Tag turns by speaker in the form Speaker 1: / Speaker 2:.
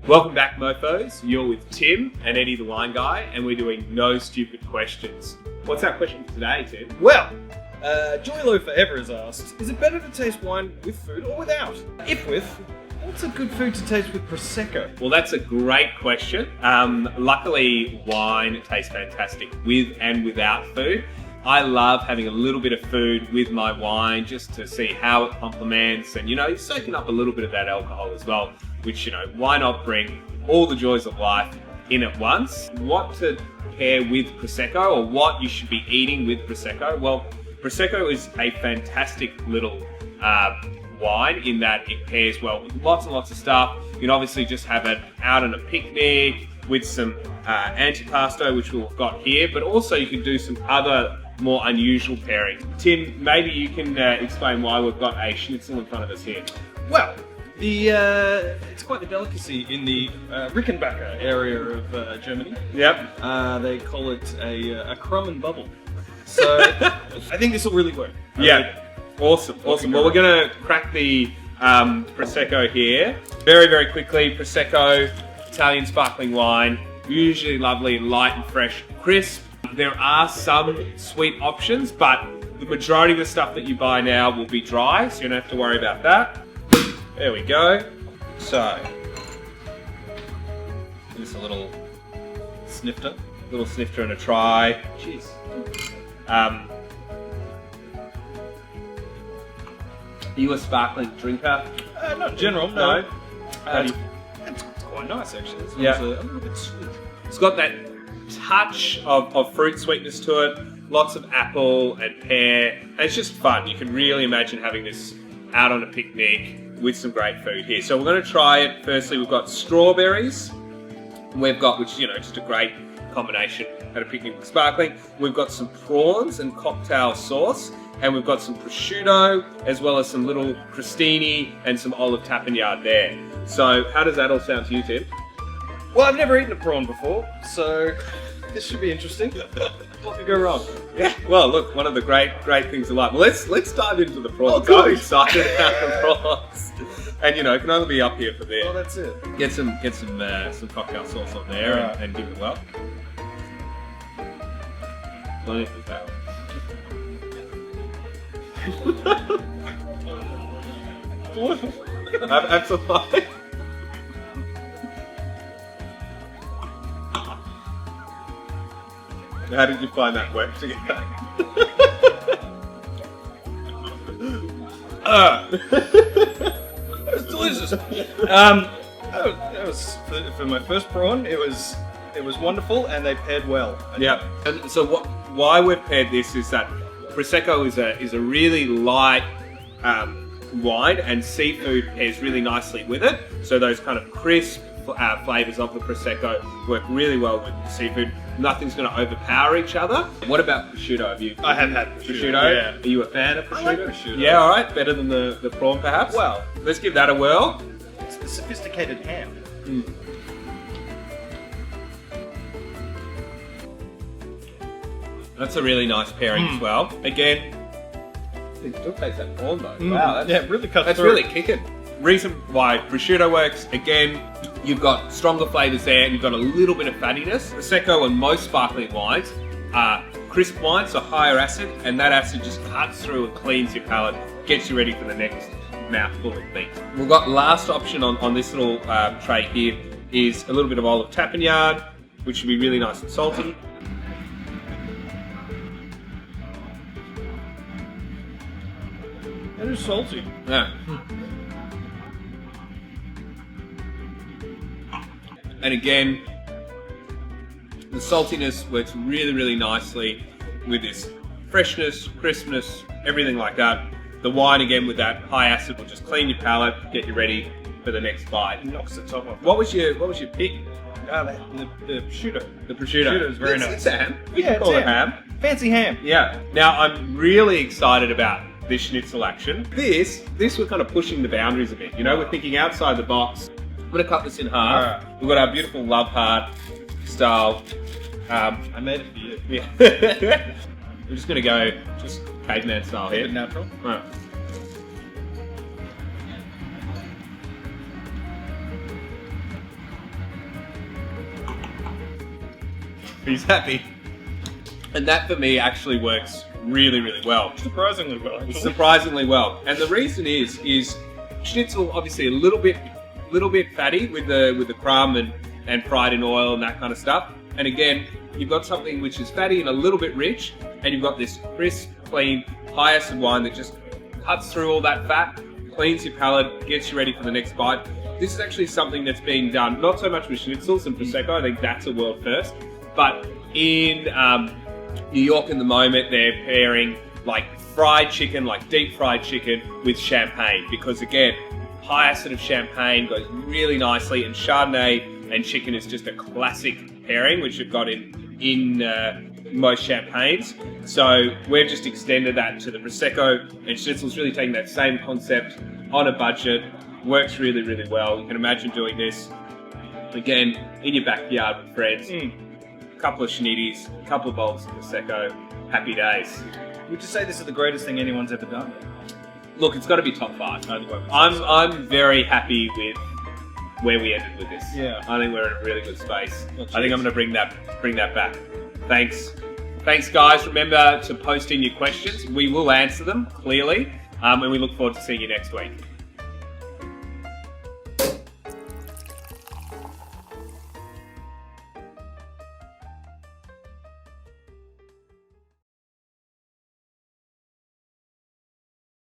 Speaker 1: Welcome back, mofos. You're with Tim and Eddie the Wine Guy, and we're doing No Stupid Questions. What's our question for today, Tim?
Speaker 2: Well, Joylo Forever has asked, is it better to taste wine with food or without? If with, what's a good food to taste with Prosecco?
Speaker 1: Well, that's a great question. Luckily, wine tastes fantastic with and without food. I love having a little bit of food with my wine just to see how it complements, and you're soaking up a little bit of that alcohol as well, which, why not bring all the joys of life in at once? What to pair with Prosecco, or what you should be eating with Prosecco? Well, Prosecco is a fantastic little wine in that it pairs well with lots and lots of stuff. You can obviously just have it out on a picnic with some antipasto, which we've got here, but also you can do some other more unusual pairings. Tim, maybe you can explain why we've got a schnitzel in front of us here.
Speaker 2: Well, it's quite the delicacy in the Rickenbacker area of Germany.
Speaker 1: Yep.
Speaker 2: They call it a crumb and bubble. So I think this will really work.
Speaker 1: Yeah. Awesome. Well, we're going to crack the Prosecco here. Very, very quickly. Prosecco, Italian sparkling wine, usually lovely, light and fresh, crisp. There are some sweet options, but the majority of the stuff that you buy now will be dry, so you don't have to worry about that. There we go. So, just a little snifter. And a try.
Speaker 2: Cheers.
Speaker 1: Are you a sparkling drinker?
Speaker 2: Not in general, no.
Speaker 1: It's
Speaker 2: quite nice, actually. This
Speaker 1: Yeah.
Speaker 2: one's a little bit sweet.
Speaker 1: It's got that touch of fruit sweetness to it, lots of apple and pear, and it's just fun. You can really imagine having this out on a picnic with some great food here. So we're going to try it. Firstly, we've got strawberries. We've got, which just a great combination at a picnic with sparkling. We've got some prawns and cocktail sauce, and we've got some prosciutto, as well as some little crostini and some olive tapenade there. So how does that all sound to you, Tim?
Speaker 2: Well, I've never eaten a prawn before, so this should be interesting. What could go wrong?
Speaker 1: Yeah. Well, look, one of the great things of life. Well, let's dive into the prawns.
Speaker 2: Oh, good.
Speaker 1: I'm excited about the prawns, and it can only be up here for there.
Speaker 2: Well, that's it.
Speaker 1: Get some cocktail sauce on there,
Speaker 2: Right.
Speaker 1: and give it well. Plenty of that. Absolutely. How did you find that work together?
Speaker 2: It was delicious. That was for my first prawn. It was wonderful, and they paired well.
Speaker 1: Yeah. And so why we've paired this is that Prosecco is a really light wine, and seafood pairs really nicely with it. So those kind of crisp flavors of the Prosecco work really well with the seafood. Nothing's going to overpower each other. What about prosciutto?
Speaker 2: I have had prosciutto.
Speaker 1: Yeah. Are you a fan of prosciutto?
Speaker 2: I like prosciutto.
Speaker 1: Yeah, all right. Better than the prawn, perhaps?
Speaker 2: Well,
Speaker 1: let's give that a whirl.
Speaker 2: It's the sophisticated ham.
Speaker 1: That's a really nice pairing as well. Again, it still tastes that prawn though. Wow,
Speaker 2: It really cuts
Speaker 1: that's
Speaker 2: through.
Speaker 1: really kicking. Reason why prosciutto works, again, you've got stronger flavours there, and you've got a little bit of fattiness. Prosecco and most sparkling wines are crisp wines, so higher acid, and that acid just cuts through and cleans your palate, gets you ready for the next mouthful of meat. We've got last option on this little tray here is a little bit of olive tapenade, which should be really nice and salty.
Speaker 2: It is salty.
Speaker 1: Yeah. And again, the saltiness works really, really nicely with this freshness, crispness, everything like that. The wine, again, with that high acid, will just clean your palate, get you ready for the next bite.
Speaker 2: It knocks the top off.
Speaker 1: What was your pick?
Speaker 2: The prosciutto.
Speaker 1: The prosciutto.
Speaker 2: Prosciutto is very nice.
Speaker 1: It's a ham. We
Speaker 2: Yeah,
Speaker 1: can call
Speaker 2: it's
Speaker 1: it ham.
Speaker 2: Fancy ham.
Speaker 1: Yeah. Now, I'm really excited about this schnitzel action. This we're kind of pushing the boundaries a bit. We're thinking outside the box. I'm going to cut this in half.
Speaker 2: Right.
Speaker 1: We've got our beautiful love heart style.
Speaker 2: I made it for you.
Speaker 1: Yeah. We're just going to go just caveman style
Speaker 2: Keep
Speaker 1: here.
Speaker 2: it natural.
Speaker 1: Right. He's happy. And that for me actually works really, really well.
Speaker 2: Surprisingly well, actually.
Speaker 1: Surprisingly well. And the reason is schnitzel obviously a little bit fatty with the crumb and fried in oil and that kind of stuff. And again, you've got something which is fatty and a little bit rich, and you've got this crisp, clean, high acid wine that just cuts through all that fat, cleans your palate, gets you ready for the next bite. This is actually something that's being done not so much with schnitzels and Prosecco, I think that's a world first, but in New York in the moment, they're pairing like fried chicken, like deep fried chicken with champagne, because again, high acid of champagne goes really nicely, and Chardonnay and chicken is just a classic pairing, which you've got in most champagnes. So we've just extended that to the Prosecco, and Schnitzel's really taking that same concept on a budget. Works really, really well. You can imagine doing this, again, in your backyard with friends. A couple of schnitties, a couple of bowls of Prosecco, happy days.
Speaker 2: Would you say this is the greatest thing anyone's ever done?
Speaker 1: Look, it's got to be top 5. I'm very happy with where we ended with this.
Speaker 2: Yeah.
Speaker 1: I think we're in a really good space.
Speaker 2: Well,
Speaker 1: I think I'm going to bring that back. Thanks, guys. Remember to post in your questions. We will answer them clearly, and we look forward to seeing you next week.